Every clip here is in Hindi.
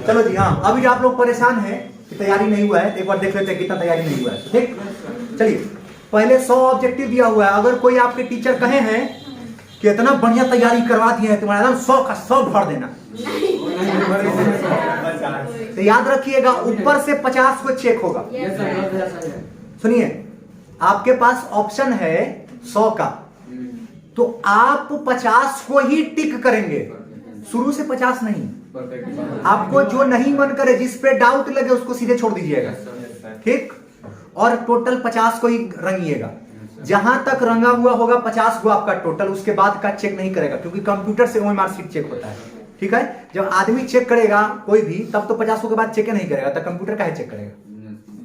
चलो जी हाँ, अभी जो आप लोग परेशान हैं कि तैयारी नहीं हुआ है, एक बार देख लेते हैं कितना तैयारी नहीं हुआ है। ठीक, चलिए पहले 100 ऑब्जेक्टिव दिया हुआ है। अगर कोई आपके टीचर कहे हैं कि इतना बढ़िया तैयारी करवा दिए हैं तुम्हारा, 100 का 100 भर देना। तो याद रखिएगा ऊपर से 50 को चेक होगा। सुनिए, आपके पास ऑप्शन है 100 का, तो आप 50 को ही टिक करेंगे, शुरू से 50 नहीं। आपको जो नहीं मन करे, जिस पे डाउट लगे उसको सीधे छोड़ दीजिएगा। ठीक, और टोटल 50 को ही रंगिएगा। जहां तक रंगा हुआ होगा 50 को आपका टोटल, उसके बाद का चेक नहीं करेगा, क्योंकि कंप्यूटर से ओएमआर शीट चेक होता है। ठीक है, जब आदमी चेक करेगा कोई भी, तब तो 50 के बाद चेक नहीं करेगा, तो कंप्यूटर का है चेक करेगा।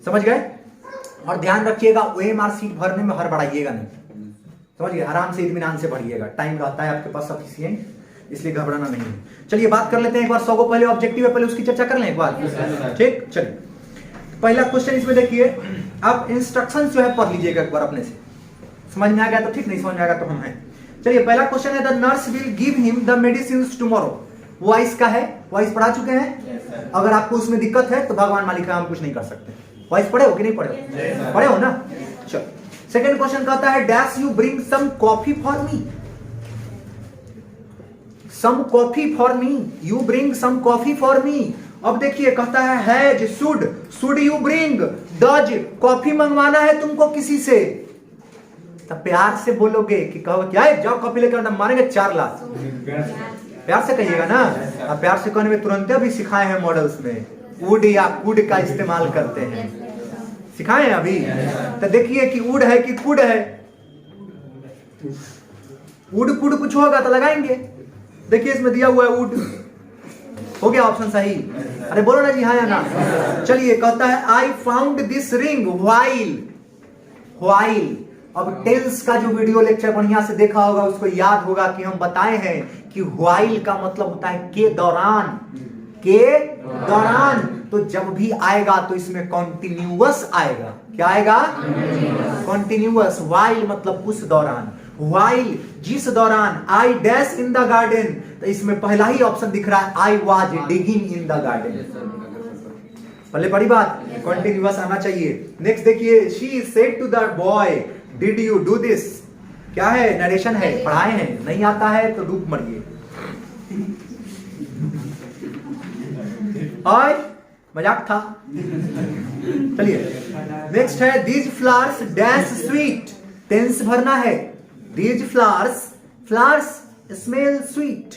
समझ गए? और ध्यान रखिएगा ओएमआर शीट भरने में हड़बड़ाइएगा नहीं, समझ गए? आराम से इत्मीनान से भरिएगा, टाइम रहता है आपके पास सफिशिएंट, इसलिए घबराना नहीं है। चलिए बात कर लेते हैं एक बार 100 को, पहले ऑब्जेक्टिव है, पहले उसकी चर्चा कर लें एक बार। ठीक, चलिए पहला क्वेश्चन इसमें देखिए, अब इंस्ट्रक्शंस जो है पढ़ लीजिएगा एक बार अपने से, समझ में आ गया तो ठीक, नहीं समझ में आएगा तो हम हैं। चलिए पहला क्वेश्चन है, the nurse will give him the medicines tomorrow. Voice का है, वॉइस पढ़ा चुके हैं। अगर आपको उसमें दिक्कत है तो भगवान मालिक है, हम कुछ नहीं कर सकते। वॉइस पढ़े हो कि नहीं पढ़े हो? पढ़े हो ना? चलो सेकंड क्वेश्चन कहता है, dash you bring some coffee for me. Some coffee for me, you bring some coffee for me. अब देखिए कहता है has, should you bring, does coffee मंगवाना है तुमको किसी से, तो प्यार से बोलोगे कि कहो क्या है, जाओ कॉफी लेकर, मारेंगे 4 लाख। प्यार से कहिएगा ना। अब प्यार से कहने में तुरंत अभी सिखाए हैं मॉडल्स में, वुड या कुड का इस्तेमाल करते हैं, सिखाए हैं अभी। तो देखिए कि वुड है कि कुड है, वुड कुड कुछ होगा तो लगाएंगे। देखिए इसमें दिया हुआ है वुड, हो गया ऑप्शन सही। अरे बोलो ना जी हाँ या ना। चलिए कहता है I found this ring while. अब टेंस का जो वीडियो लेक्चर बढ़िया से देखा होगा उसको याद होगा कि हम बताए हैं कि व्हाइल का मतलब होता है के दौरान, के दौरान। तो जब भी आएगा तो इसमें कॉन्टिन्यूअस आएगा। क्या आएगा? कॉन्टिन्यूअस। व्हाइल मतलब उस दौरान, व्हाइल जिस दौरान। I dash in the garden, तो इसमें पहला ही ऑप्शन दिख रहा है, I was digging in the garden. पहले बड़ी बात, कॉन्टिन्यूअस आना चाहिए। नेक्स्ट देखिए, she said to the boy did you do this. क्या है? नरेशन है, पढ़ाए हैं। नहीं आता है तो डूब मरिए। और मजाक था। चलिए नेक्स्ट है, these flowers dash sweet. Tense भरना है। These flowers smell sweet.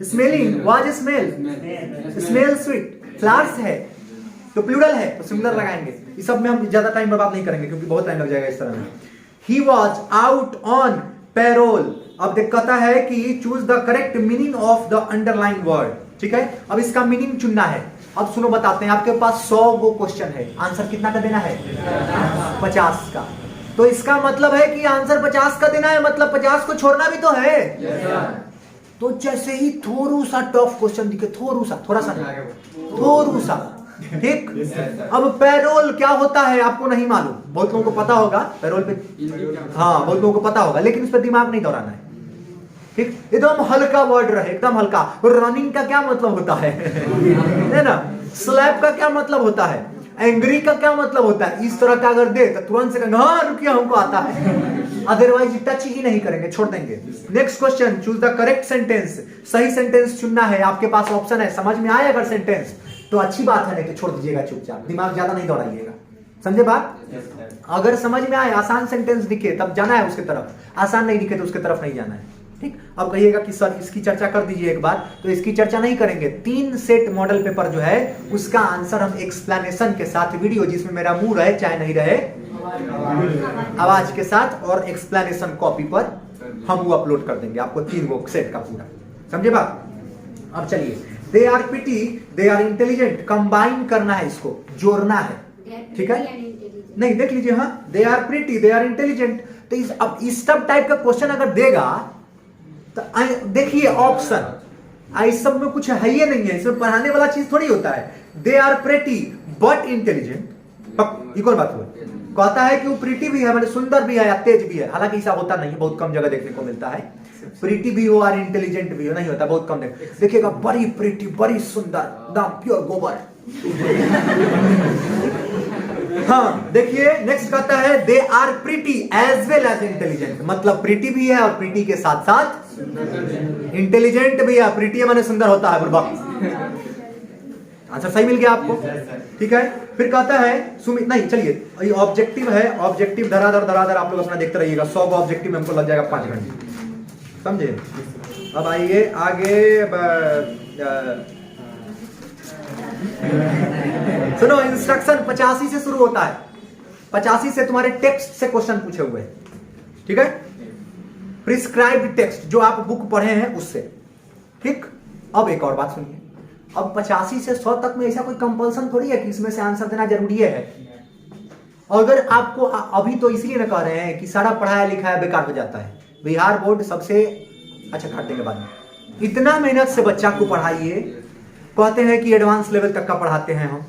Smelling was smell sweet. Flowers है तो प्लूरल है तो सिंगुलर लगाएंगे। इस सब में हम ज्यादा टाइम बर्बाद नहीं करेंगे क्योंकि बहुत टाइम लग जाएगा इस तरह में। He was out on parole। अब कहता है कि choose the correct meaning of the underline word. ठीक है, अब इसका मीनिंग चुनना है। अब सुनो बताते हैं, आपके पास 100 गो क्वेश्चन है, आंसर कितना का देना है? 50 का। तो इसका मतलब है कि आंसर 50 का देना है, मतलब 50 को छोड़ना भी तो है। तो जैसे ही थोड़ा सा टफ क्वेश्चन दिखे, थोड़ा सा ठीक। अब पैरोल क्या होता है आपको नहीं मालूम, बहुत लोगों को पता होगा पैरोल पे, हाँ बहुत लोगों को पता होगा, लेकिन इस पर दिमाग नहीं दौड़ाना है। ठीक, एकदम हल्का वर्ड रहे, एकदम हल्का। रनिंग का क्या मतलब होता है ना? स्लैप का क्या मतलब होता है? एंग्री का क्या मतलब होता है? इस तरह का अगर दे तो तुरंत से हाँ रुकिए हमको आता है, अदरवाइज टच ही नहीं करेंगे, छोड़ देंगे। Next question, choose the correct sentence. सही सेंटेंस चुनना है, आपके पास ऑप्शन है। समझ में आए अगर सेंटेंस तो अच्छी बात है, नहीं तो छोड़ दीजिएगा चुपचाप, दिमाग ज्यादा नहीं दौड़ाइएगा। समझे बात? अगर समझ में आए, आसान सेंटेंस दिखे तब जाना है उसके तरफ, आसान नहीं दिखे तो उसके तरफ नहीं जाना है। ठीक, अब कहिएगा कि सर इसकी चर्चा कर दीजिए एक बार, तो इसकी चर्चा नहीं करेंगे। 3 सेट मॉडल पेपर जो है उसका आंसर हम एक्सप्लेनेशन के साथ, वीडियो जिसमें मेरा मुंह रहे चाहे नहीं रहे, आवाज के साथ और एक्सप्लेनेशन कॉपी पर हम वो अपलोड कर देंगे आपको 3 गो सेट का पूरा। समझे बात? अब चलिए, they are pretty, they are intelligent, combine करना है, इसको जोड़ना है। ठीक है, नहीं देख लीजिए, हाँ they are pretty, they are intelligent. तो अब इस सब टाइप का क्वेश्चन अगर देगा तो देखिए ऑप्शन, इस सब में कुछ है ही नहीं है, इसमें पढ़ाने वाला चीज थोड़ी होता है। They are pretty but intelligent, equal बात हुआ। कहता है कि वो प्रिटी भी है, मतलब सुंदर भी है या तेज भी है, हालांकि ऐसा होता नहीं है, बहुत कम जगह देखने को मिलता है। प्रीटी भी हो और इंटेलिजेंट भी हो, नहीं होता, बहुत कम देखिएगा, बड़ी प्रीटी, बड़ी सुंदर, एकदम प्योर गोबर। हाँ देखिए नेक्स्ट कहता है they are pretty as well as intelligent, मतलब प्रीटी भी है और प्रीटी के साथ साथ इंटेलिजेंट भी है। प्रीटी माने सुंदर होता है, बुर्बक। आंसर सही मिल गया आपको, ठीक है। फिर कहता है सुमित, नहीं चलिए, ये ऑब्जेक्टिव है, ऑब्जेक्टिव धराधर आप लोग अपना देखते रहिएगा। 100 का ऑब्जेक्टिव में हमको लग जाएगा 5 घंटे, समझे। अब आइए आगे, सुनो, इंस्ट्रक्शन 85 से शुरू होता है। 85 से तुम्हारे टेक्स्ट से क्वेश्चन पूछे हुए हैं, ठीक है। प्रिस्क्राइब्ड टेक्स्ट जो आप बुक पढ़े हैं उससे, ठीक। अब एक और बात सुनिए, अब 85 से 100 तक में ऐसा कोई कंपल्सन थोड़ी है कि इसमें से आंसर देना जरूरी है। अगर आपको अभी तो इसलिए ना कह रहे हैं कि सारा पढ़ाया लिखाया बेकार हो जाता है। बिहार बोर्ड सबसे अच्छा घाटे के बाद में इतना मेहनत से बच्चा को पढ़ाइए, कहते हैं कि एडवांस लेवल तक का पढ़ाते हैं हम,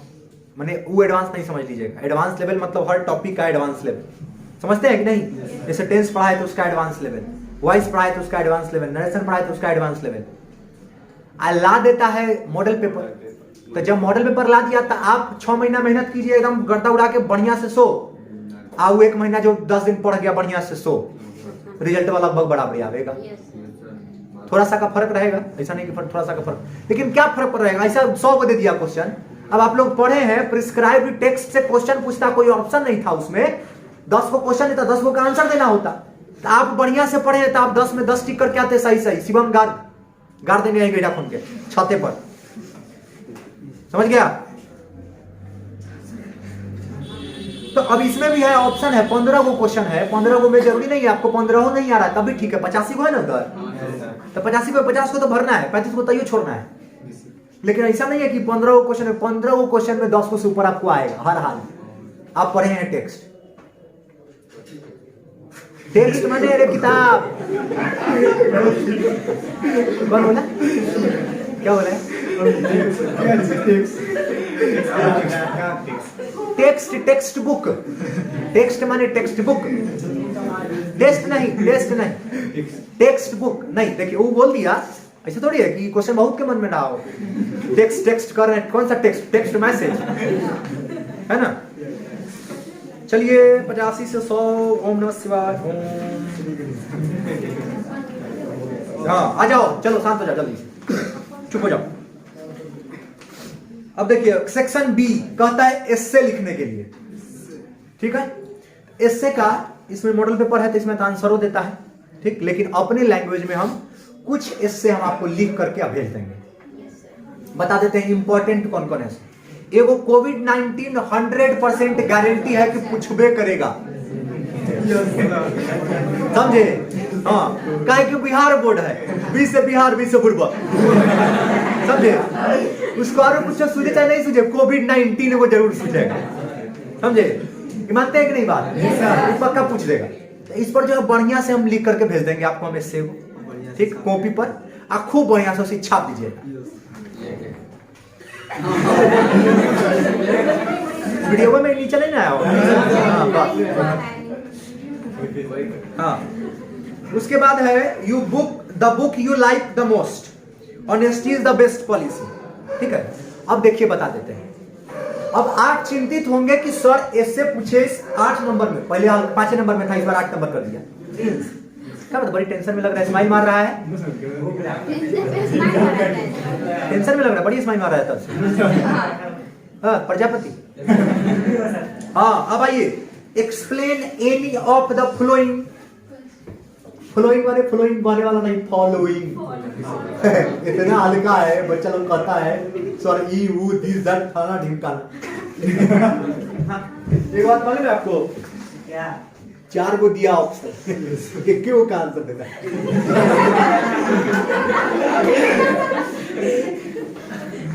माने वो एडवांस नहीं समझ लीजिएगा। एडवांस लेवल मतलब हर टॉपिक का एडवांस लेवल, समझते हैं कि नहीं। जैसे टेंस पढ़ाए तो उसका एडवांस लेवल, वॉइस पढ़ाए तो उसका एडवांस लेवल, नरेशन पढ़ाए तो उसका एडवांस लेवल। ला देता है मॉडल पेपर, तो जब मॉडल पेपर ला दिया तो आप 6 महीना मेहनत कीजिए, एकदम गर्दा उड़ा के बढ़िया से सो आओ। 1 महीना जो 10 दिन पढ़ गया बढ़िया से सो, रिजल्ट वाला लगभग बराबर आएगा। थोड़ा सा का फर्क रहेगा, ऐसा नहीं कि थोड़ा सा का फर्क, लेकिन क्या फर्क रहेगा। ऐसा 100 को दे दिया क्वेश्चन, अब आप लोग पढ़े हैं प्रिस्क्राइब्ड टेक्स्ट से क्वेश्चन पूछता, कोई ऑप्शन नहीं था उसमें। 10 को क्वेश्चन देता, 10 को का आंसर देना होता। तो आप बढ़िया से पढ़े तो आप 10 में 10 टिक करके आते सही सही। शिवम गाड़ देंगे बेटा फोन के छाते पर, समझ गया। तो अब इसमें भी है ऑप्शन है, 15 को क्वेश्चन है। 15 को में जरूरी नहीं है आपको 15 हो नहीं आ रहा है तब भी ठीक है। 85 को है ना उधर, तो 85 को 50 को तो भरना है, 35 को तैयो छोड़ना है। लेकिन ऐसा नहीं है कि 15 को क्वेश्चन है, 15 को क्वेश्चन में 10 को से ऊपर आपको आएगा हर हाल। आप पढ़े हैं टेक्स्ट, टेक्स्ट माने अरे किताब। कौन बोला, क्या बोला? टेक्स्ट, टेक्स्ट बुक, टेक्स्ट माने टेक्स्ट बुक, टेस्ट नहीं, टेस्ट नहीं, टेक्स्ट बुक नहीं। देखिए वो बोल दिया, ऐसा थोड़ी है कि क्वेश्चन बहुत के मन में ना हो। टेक्स्ट टेक्स्ट कर रहे हैं, कौन सा टेक्स्ट? टेक्स्ट मैसेज है ना। चलिए 85 से 100, ओम नमः शिवाय, ओम। हाँ आ जाओ, चलो शांत हो जाओ, जल्दी चुप हो जाओ। अब देखिए सेक्शन बी कहता है एस्से लिखने के लिए, ठीक है। एस्से का इसमें मॉडल पेपर है तो इसमें तो आंसरों देता है, ठीक। लेकिन अपने लैंग्वेज में हम कुछ एस्से हम आपको लिख करके भेज देंगे। बता देते हैं इंपॉर्टेंट कौन कौन है। एगो कोविड-19 100% गारंटी है कि पूछबे करेगा, समझे। हाँ, काहे कि बिहार बोर्ड है, 20 से बिहार 20 से बुर्बक, समझे। उसको और कुछ सूझे चाहे नहीं सूझे, कोविड-19 को जरूर सूझेगा, समझे। मानते हैं कि नहीं बात? पक्का पूछ देगा। तो इस पर जो है बढ़िया से हम लिख करके भेज देंगे आपको, हम इससे ठीक कॉपी पर आप खूब बढ़िया से उसे छाप दीजिएगा। वीडियो में नीचे नहीं आया हो। हाँ, उसके बाद है you book the book you like the most, honesty is the best policy, ठीक है। अब देखिए बता देते हैं। अब आप चिंतित होंगे कि सर इससे पूछे 8 नंबर में, पहले 5 नंबर में था, इस बार 8 नंबर कर दिया। क्या मतलब बड़ी टेंशन में लग रहा है, स्माइल मार रहा है, टेंशन में लग रहा है, बड़ी स्माइल मार रहा है तब से। हाँ प्रजापति। हाँ अब आइए, explain any of the following, following वाले फ्लोइंग वाले वाला नहीं, फॉलोइंग। इतना हल्का है, बच्चा लोग कहता है सर ई वो दिस दैट फलाना ढिमकाना। एक बात मालूम है आपको क्या? 4 को दिया ऑप्शन, एक क्यों का आंसर देता है।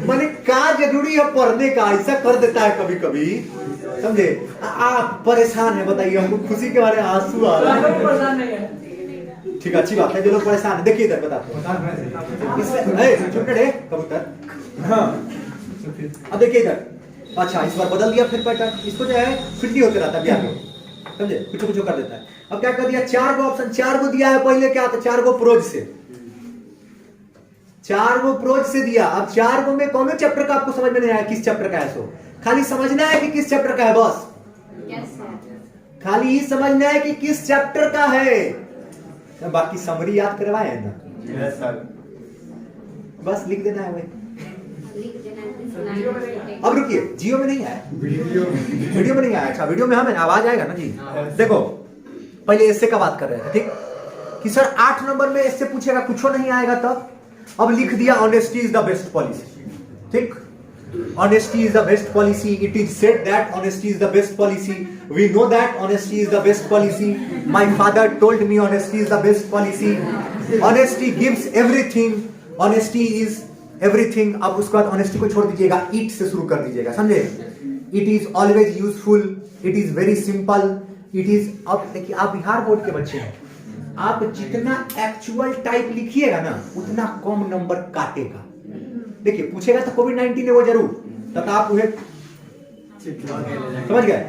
माने का जरूरी है पढ़ने का, ऐसा कर देता है कभी कभी, समझे। आप परेशान है, बताइए हमको खुशी के बारे में आंसू आ रहा है। ठीक है, अच्छी बात है, जो लोग परेशान है देखिए इधर बताते हैं कबूतर। हाँ अब देखिए इधर, अच्छा इस बार बदल दिया फिर पैटर्न, इसको जो है फिर नहीं होते रहता ब्याह में, समझे, कुछ कुछ कर देता है। अब क्या कर दिया, 4 गो ऑप्शन, 4 गो दिया है, पहले क्या था 4 गो प्रोज से, 4 गो प्रोज से दिया। अब 4 गो में कौन चैप्टर का आपको समझ में नहीं आया, किस चैप्टर का है, सो खाली समझना है कि किस चैप्टर का है, बस खाली ही समझना है कि किस चैप्टर का है, बाकी समरी याद करवाए है ना। Yes sir. बस लिख देना है भाई। अब रुकिए, जियो में नहीं आया, वीडियो में नहीं आया। अच्छा वीडियो में हमें आवाज आएगा ना जी। देखो पहले इससे का बात कर रहे थे, ठीक कि सर 8 नंबर में इससे पूछेगा, कुछ नहीं आएगा तब। अब लिख दिया honesty is the best policy, ठीक, honesty is the best policy, it is said that honesty is the best policy, we know that honesty is the best policy, my father told me honesty is the best policy, honesty gives everything, honesty is everything। अब उसके बाद honesty को छोड़ दीजिएगा, it से शुरू कर दीजिएगा, समझे, it is always useful, it is very simple, it is। अब देखिए आप बिहार बोर्ड के बच्चे हैं, आप जितना एक्चुअल टाइप लिखिएगा ना उतना कम नंबर काटेगा। देखिए पूछेगा तो कोविड-19 है वो जरूर, तब आप उन्हें समझ गए।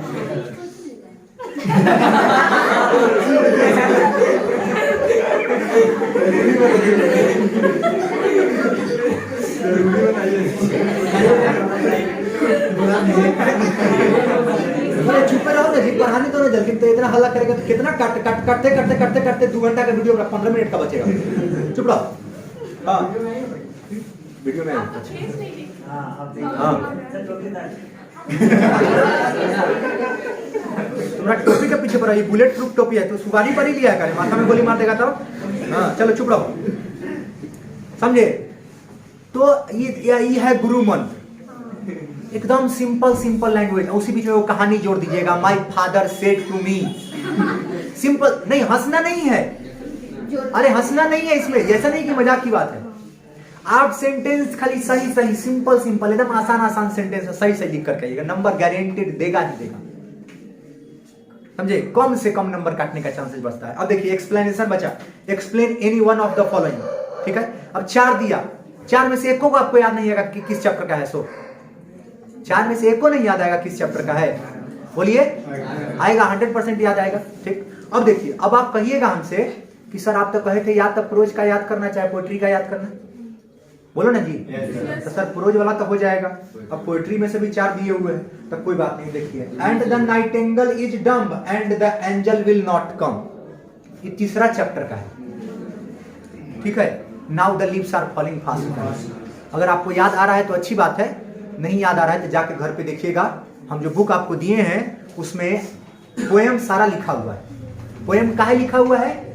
चुप रहो ना जी, पढ़ाने तो ना जल्दी, तो इतना हल्ला करेगा तो कितना करते 2 घंटा का वीडियो 15 मिनट का बचेगा। चुप रहो। हाँ वीडियो में तुम्हारा टोपी के पीछे पड़ा, ये बुलेट प्रूफ टोपी है तो सुपारी पर ही लिया करे, माथा में गोली मार देगा तो। हाँ चलो चुप रहो, समझे। तो ये है गुरु मंत्र, एकदम सिंपल लैंग्वेज। उसी बीच में वो कहानी जोड़ दीजिएगा, my father said to me. Simple नहीं, हंसना नहीं है, अरे हंसना नहीं है इसमें, ऐसा नहीं कि मजाक की बात है। आप सेंटेंस खाली सही सिंपल एकदम आसान सेंटेंस सही लिख करके आइएगा, नंबर गारंटेड देगा ही देगा, समझे। कम से कम नंबर काटने का चांसेस बचता है। अब देखिए एक्सप्लेनेशन बचा, explain any one of the following, ठीक है। अब 4 दिया, 4 में से एक को आपको याद नहीं आएगा कि किस चैप्टर का है, सो 4 में से एक को नहीं याद आएगा किस चैप्टर का है, बोलिए आएगा, 100% याद आएगा, ठीक। अब देखिए, अब आप कहिएगा हमसे कि सर आप तो कहे थे या तो प्रोज का याद करना चाहे पोएट्री का याद करना, बोलो ना जी। तो सर प्रोज वाला तो हो जाएगा, अब पोएट्री में से भी 4 दिए हुए हैं, तो कोई बात नहीं। देखिए, and the nightingale is dumb and the angel will not come, ये तीसरा चैप्टर का है, ठीक है। Now the leaves are falling fast. अगर आपको याद आ रहा है तो अच्छी बात है, नहीं याद आ रहा है तो जाके घर पे देखिएगा, हम जो बुक आपको दिए हैं उसमें पोएम सारा लिखा हुआ है। पोएम काहे लिखा हुआ है,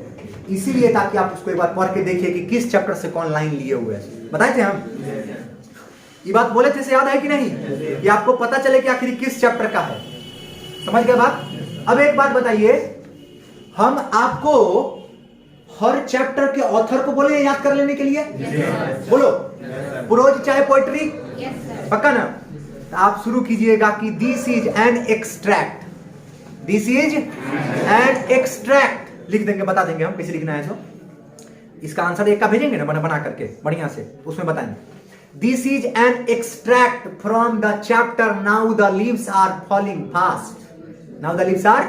इसीलिए ताकि आप उसको एक बार पढ़ के देखिए कि किस चैप्टर से कौन लाइन लिए हुए हैं। बताए थे हम, ये बात बोले थे, से याद है कि नहीं, ये आपको पता चले कि आखिर किस चैप्टर का है, समझ गए बात। अब एक बात बताइए, हम आपको हर चैप्टर के ऑथर को बोले याद कर लेने के लिए, बोलो प्रोज चाहे पोएट्री, पक्का ना। तो आप शुरू कीजिएगा कि this is an extract, this is an extract लिख देंगे, बता देंगे हम कैसे लिखना है। सो इसका आंसर एक का भेजेंगे ना बना करके बढ़िया से, उसमें बताएंगे this is an extract from the chapter now the leaves are falling fast, now the leaves are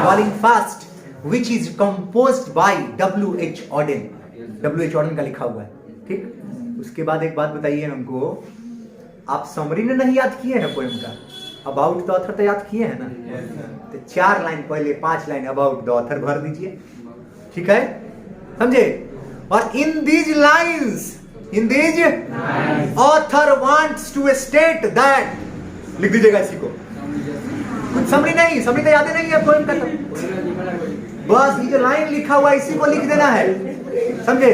falling fast which is composed by W.H. Auden, W.H. Auden का लिखा हुआ है, ठीक। उसके बाद एक बात बताइए हमको, आप समरी ने नहीं याद किए हैं पोएम का, अबाउट द ऑथर तो याद किए हैं ना, तो 4 लाइन पहले 5 लाइन अबाउट द ऑथर भर दीजिए, ठीक है, समझे। और in these lines author wants to state that, लिख दीजिएगा इसी को, समरी नहीं, समरी तो याद ही नहीं है पोएम का, बस ये जो लाइन लिखा हुआ है इसी को लिख देना है, समझे।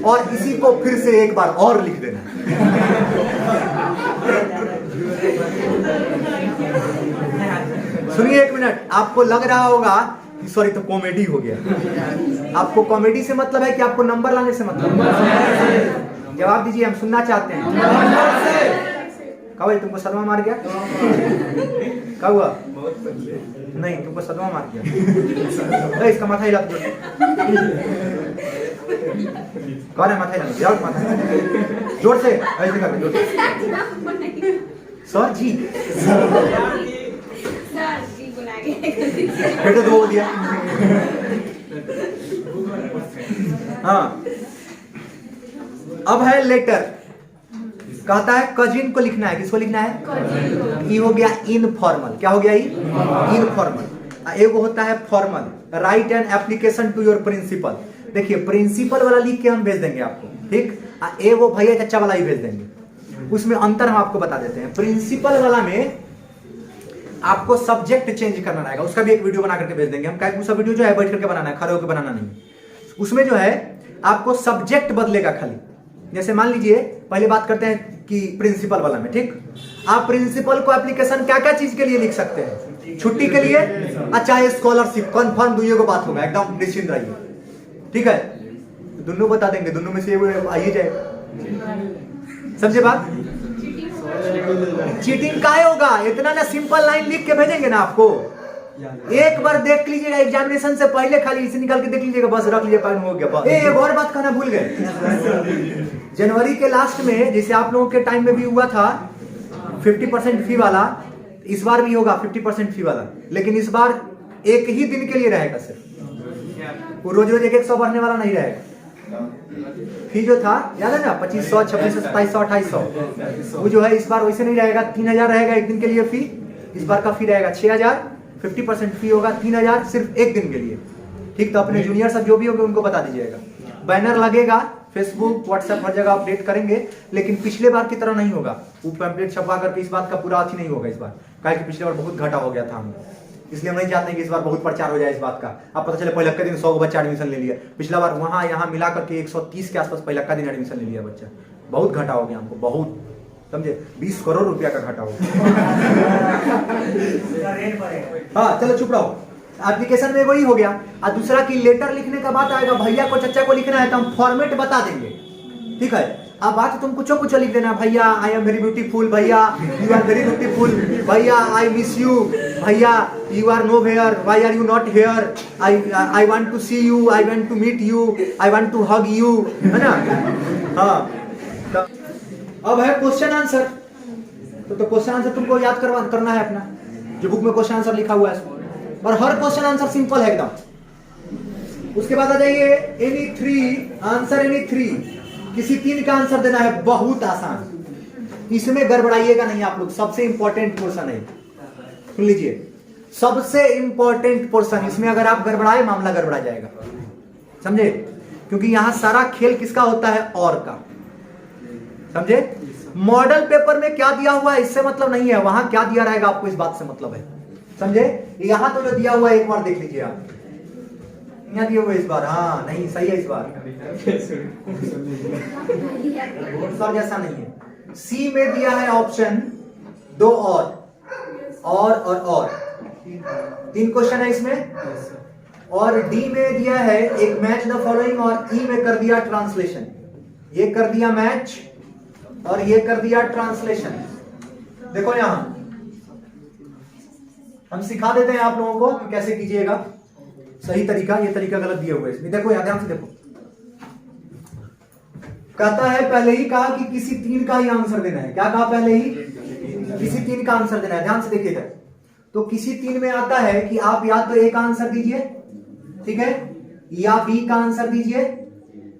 और इसी को फिर से एक बार और लिख देना सुनिए 1 मिनट, आपको लग रहा होगा कि सॉरी तो कॉमेडी हो गया, आपको कॉमेडी से मतलब है कि आपको नंबर लाने से मतलब, जवाब दीजिए, हम सुनना चाहते हैं। कब भाई तुमको सदमा मार गया, क्या हुआ, नहीं तुमको सदमा मार गया, इसका माथा हिला, कौन है माथा हिला, माथा जोर से ऐसे कर, जोर से सर जी फिर तो दो हो दिया। हाँ, अब है लेटर। कहता है कजिन को लिखना है। किसको लिखना है? ये हो गया इनफॉर्मल। क्या हो गया? इनफॉर्मल। एक होता है formal. Write an application to your principal. देखिए, प्रिंसिपल वाला लिख के हम भेज देंगे आपको, ठीक। ए वो भैया चचा वाला ही भेज देंगे। उसमें अंतर हम आपको बता देते हैं। प्रिंसिपल वाला में आपको सब्जेक्ट चेंज करना रहेगा। उसका भी एक वीडियो बना करके भेज देंगे हम। क्या उसका वीडियो जो है बैठ करके बनाना है, खड़े होकर बनाना नहीं। उसमें जो है आपको सब्जेक्ट बदलेगा खाली। जैसे मान लीजिए, पहले बात करते हैं कि प्रिंसिपल वाला में, ठीक। आप प्रिंसिपल को एप्लीकेशन क्या क्या चीज के लिए लिख सकते हैं? छुट्टी के लिए, अच्छा स्कॉलरशिप, कंफर्म दुइयों को बात होगा, एकदम निश्चिंत रहिए, ठीक है। दोनों बता देंगे, दोनों में से आइए जाए। समझे बात? चीटिंग का होगा इतना ना, सिंपल लाइन लिख के भेजेंगे ना आपको। एक बार देख लीजिएगा एग्जामिनेशन से पहले, खाली इसे निकाल के देख लीजिएगा, बस रख लीजिए, हो गया बस। एक और बात कहना भूल गए। जनवरी के लास्ट में जैसे आप लोगों के टाइम में भी हुआ था 50% फी वाला, इस बार भी होगा 50% फी वाला, लेकिन इस बार एक ही दिन के लिए रहेगा सिर्फ। वो रोज रोज 100 बढ़ने वाला नहीं रहेगा। फी जो था याद है ना, 2500, 2600, 2700, 2800, वो जो है इस बार वैसे नहीं रहेगा। 3000 रहेगा एक दिन के लिए फी। इस बार का फी रहेगा 6000। 50% फी होगा 3000 सिर्फ एक दिन के लिए, ठीक। तो अपने जूनियर सब जो भी होंगे उनको बता दीजिएगा। बैनर लगेगा, फेसबुक व्हाट्सएप हर जगह अपडेट करेंगे, लेकिन पिछले बार की तरह नहीं होगा। वो पैम्पलेट छपवा करके इस बात का पूरा अथी नहीं होगा इस बार, क्योंकि पिछले बार बहुत घाटा हो गया था हमें। इसलिए हम नहीं चाहते कि इस बार बहुत प्रचार हो जाए इस बात का। अब पता चले पहले का दिन 100 बच्चा एडमिशन ले लिया। पिछला बार वहां यहाँ मिला करके 130 के आसपास पहले का दिन एडमिशन ले लिया बच्चा। बहुत घाटा हो गया हमको, बहुत, समझे। 20 करोड़ रुपया का घाटा हो गया। हाँ चलो चुप रहो। एप्लीकेशन में वही हो गया। और दूसरा की लेटर लिखने का बात आएगा, भैया को चचा को लिखना है तो हम फॉर्मेट बता देंगे, ठीक है। अब बात तुम कुछ लिख देना, भैया आई एम वेरी ब्यूटीफुल, भैया यू आर वेरी ब्यूटीफुल, भैया आई मिस यू, भैया you are no here, why are you not here, I want to see you, I want to meet you, I want to hug you, है ना। हाँ, अब है क्वेश्चन आंसर। तो क्वेश्चन आंसर तुमको याद करना है अपना, जो बुक में क्वेश्चन आंसर लिखा हुआ है, और हर क्वेश्चन आंसर सिंपल है एकदम। उसके बाद आ जाइए any three answer, any three, किसी तीन का आंसर देना है, बहुत आसान। इसमें गड़बड़ाइएगा नहीं आप लोग, सबसे इंपॉर्टेंट पोर्शन है, सुन लीजिए, सबसे इंपॉर्टेंट पोर्शन। इसमें अगर आप गड़बड़ाए मामला गड़बड़ा जाएगा, समझे। क्योंकि यहां सारा खेल किसका होता है? और का, समझे। मॉडल पेपर में क्या दिया हुआ है इससे मतलब नहीं है, वहां क्या दिया रहेगा आपको इस बात से मतलब है, समझे। यहां तो जो दिया हुआ है एक बार देख लीजिए आप, यहाँ दिया हुआ है इस बार, हाँ नहीं सही है इस बार, बोर्ड जैसा नहीं है। सी में दिया है ऑप्शन दो और 3 क्वेश्चन है इसमें, और डी में दिया है एक मैच द फॉलोइंग, और ई में कर दिया ट्रांसलेशन। ये कर दिया मैच और ये कर दिया ट्रांसलेशन। देखो यहां हम सिखा देते हैं आप लोगों को कि कैसे कीजिएगा सही तरीका। ये तरीका गलत दिया हुआ है इसमें, देखो यहां ध्यान से देखो। कहता है, पहले ही कहा कि किसी 3 का ही आंसर देना है। क्या कहा? पहले ही किसी 3 का आंसर देना है। ध्यान से देखिएगा, तो किसी 3 में आता है कि आप या तो ए का आंसर दीजिए, ठीक है, या बी का आंसर दीजिए,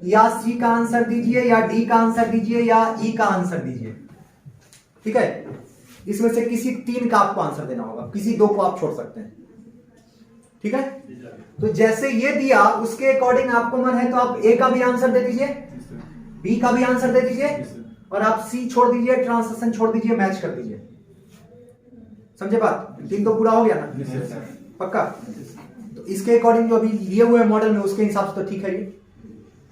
या सी का आंसर दीजिए, या डी का आंसर दीजिए, या ई का आंसर दीजिए, ठीक है। इसमें से किसी 3 का आपको आंसर देना होगा, किसी 2 को आप छोड़ सकते हैं, ठीक है। तो जैसे ये दिया उसके अकॉर्डिंग आपको मन है तो आप ए का भी आंसर दे दीजिए, बी का भी आंसर दे दीजिए, और आप सी छोड़ दीजिए, ट्रांसलेशन छोड़ दीजिए, मैच कर दीजिए। समझे बात? 3 तो पूरा हो गया ना, पक्का। तो इसके अकॉर्डिंग जो अभी लिए हुए मॉडल में उसके हिसाब से तो ठीक है ये।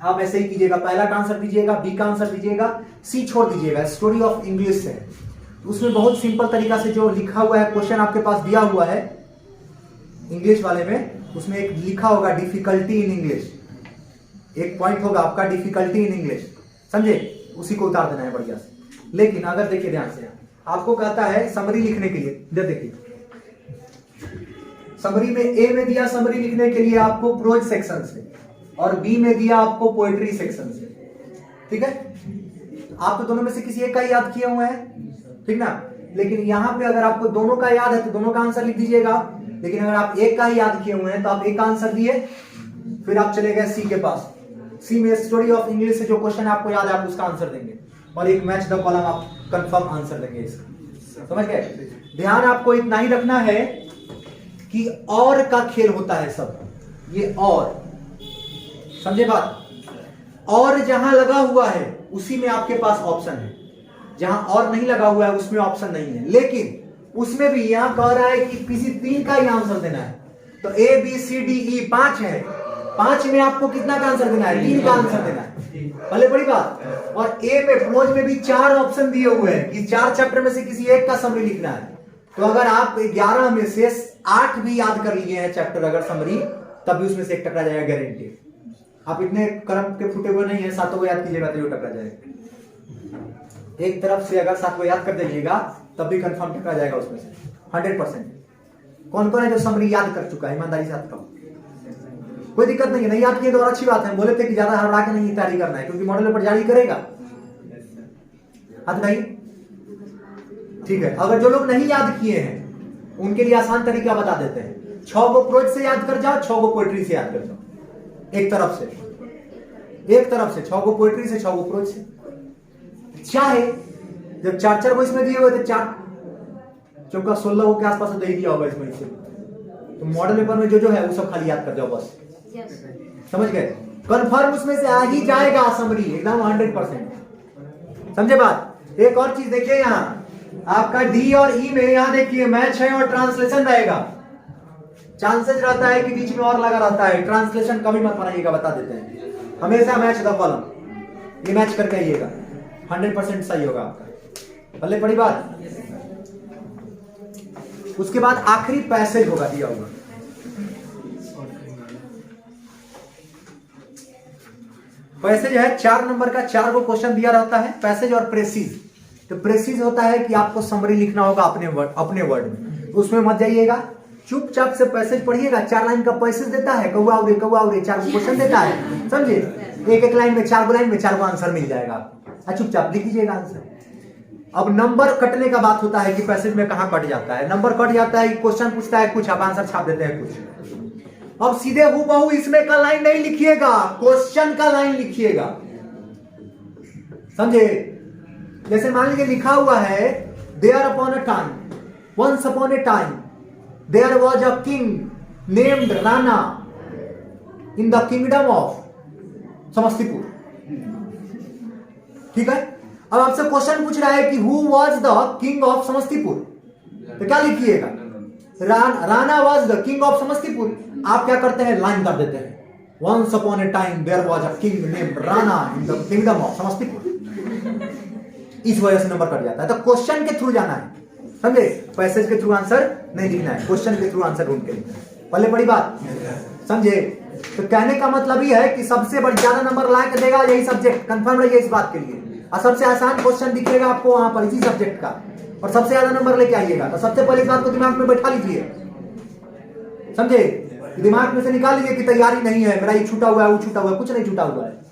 आप ऐसे ही कीजिएगा, पहला का आंसर दीजिएगा, बी का आंसर दीजिएगा, सी छोड़ दीजिएगा। स्टोरी ऑफ इंग्लिश है, उसमें बहुत सिंपल तरीका से जो लिखा हुआ है, क्वेश्चन आपके पास दिया हुआ है इंग्लिश वाले में, उसमें एक लिखा होगा डिफिकल्टी इन इंग्लिश, एक पॉइंट होगा आपका डिफिकल्टी इन इंग्लिश, समझे। उसी को उतार देना है बढ़िया से। लेकिन अगर देखिए ध्यान से, आपको कहता है समरी लिखने के लिए, देखिए समरी में ए में दिया समरी लिखने के लिए आपको प्रोज सेक्शन से, और बी में दिया आपको पोएट्री सेक्शन से, ठीक है। आप तो दोनों में से किसी एक का ही याद किए हुए हैं, ठीक ना। लेकिन यहां पे अगर आपको दोनों का याद है तो दोनों का आंसर लिख दीजिएगा, लेकिन अगर आप एक का ही याद किए हुए हैं तो आप एक का आंसर दिए, फिर आप चले गए सी के पास। सी में स्टोरी ऑफ इंग्लिश से जो क्वेश्चन आपको याद है आप उसका आंसर देंगे, और एक मैच द कॉलम आप कंफर्म आंसर देंगे इसका। समझ गए? ध्यान आपको इतना ही रखना है कि और का खेल होता है सब, ये और, समझे बात? और जहां लगा हुआ है उसी में आपके पास ऑप्शन है, जहां और नहीं लगा हुआ है उसमें ऑप्शन नहीं है। लेकिन उसमें भी यहां कह रहा है कि किसी 3 का ही आंसर देना है, तो A B C D E 5 है, 5 में आपको कितना का आंसर देना है? 3 का आंसर देना है। भले बड़ी बात। और ए में प्रोज में भी 4 ऑप्शन दिए हुए हैं कि 4 चैप्टर में से किसी एक का समरी लिखना है। तो अगर आप 11 में से 8 भी याद कर लिए हैं चैप्टर अगर समरी, तब भी उसमें से एक टकरा जाएगा, गारंटी। आप इतने कर्म के फूटे हुए नहीं है, 7 को याद कीजिएगा तो टकरा जाएगा। एक तरफ से अगर 7 को याद कर दीजिएगा तब भी कंफर्म टकरा जाएगा उसमें से 100%। कौन कौन है जो समरी याद कर चुका है? ईमानदारी से आप कहो। कोई दिक्कत नहीं है, नहीं याद किए तो और अच्छी बात है। बोले थे कि ज्यादा हड़बड़ा के नहीं तैयारी करना है, क्योंकि मॉडल पेपर जारी करेगा। हाथ नहीं, ठीक है। अगर जो लोग नहीं याद किए हैं उनके लिए आसान तरीका बता देते हैं। 6 को प्रोज से याद कर जाओ, 6 को पोएट्री से याद कर जाओ। एक तरफ से 6 को पोएट्री से, 6 को प्रोज से। चाहे जब 4-4 को इसमें दिए हुए थे, 4 चौका 16 के आसपास दे दिया होगा इसमें से, तो मॉडल पेपर में जो है वो सब खाली याद कर जाओ बस। समझ गए? कंफर्म उसमें से आ ही जाएगा समरी, एकदम 100%। समझे बात? एक और चीज देखिए, यहां आपका डी और ई में, यहां देखिए मैच है और ट्रांसलेशन रहेगा। चांसेस रहता है कि बीच में और लगा रहता है, ट्रांसलेशन कभी मत बनाइएगा, बता देते हैं। हमेशा मैच द कॉलम, ये मैच करके आइएगा, 100% सही होगा आपका। भले बड़ी बात। उसके बाद आखिरी पैसेज होगा दिया होगा। पैसेज है 4 नंबर का, 4 को क्वेश्चन दिया रहता है, पैसेज और प्रेसिज। तो प्रेसिज होता है कि आपको समरी लिखना होगा अपने वर्ड में, तो उसमें मत जाइएगा, चुपचाप से पैसेज पढ़िएगा। 4 लाइन का पैसेज देता है, कौआ उड़े 4 क्वेश्चन देता है, समझे? एक लाइन में 4 लाइन में 4 को आंसर मिल जाएगा आपको, चुपचाप लिख लीजिएगा आंसर। अब नंबर कटने का बात होता है कि पैसेज में कहां कट जाता है। नंबर कट जाता है, क्वेश्चन पूछता है कुछ, आप आंसर छाप देते हैं कुछ। अब सीधे हूबहू इसमें का लाइन नहीं लिखिएगा, क्वेश्चन का लाइन लिखिएगा, समझे? जैसे मान लीजिए लिखा हुआ है, there upon a time, once upon a time, there was a king named Rana in the kingdom of Samastipur. ठीक है? अब आपसे क्वेश्चन पूछ रहा है कि who was the king of Samastipur, तो क्या लिखिएगा? Rana was the king of Samastipur. आप क्या करते हैं? लाइन कर देते हैं, once upon a time there was a king named Rana in the kingdom of Samastipur. इस वजह से नंबर कट जाता है। तो क्वेश्चन के थ्रू जाना है, समझे? पैसेज के थ्रू आंसर नहीं लिखना है, क्वेश्चन के थ्रू आंसर ढूंढ के लिखना है। पहले बड़ी बात, समझे? तो कहने का मतलब ये है कि सबसे ज्यादा नंबर ला के देगा यही सब्जेक्ट, कंफर्म रहिए इस बात के लिए। और सबसे आसान क्वेश्चन दिखेगा आपको वहां पर इसी सब्जेक्ट का, और सबसे ज्यादा नंबर लेके आइएगा। तो सबसे पहले इस बात को दिमाग में बैठा लीजिए, समझे? दिमाग में से निकाल लीजिए कि तैयारी नहीं है, मेरा ये छूटा हुआ है, वो छूटा हुआ है, कुछ नहीं छूटा हुआ है।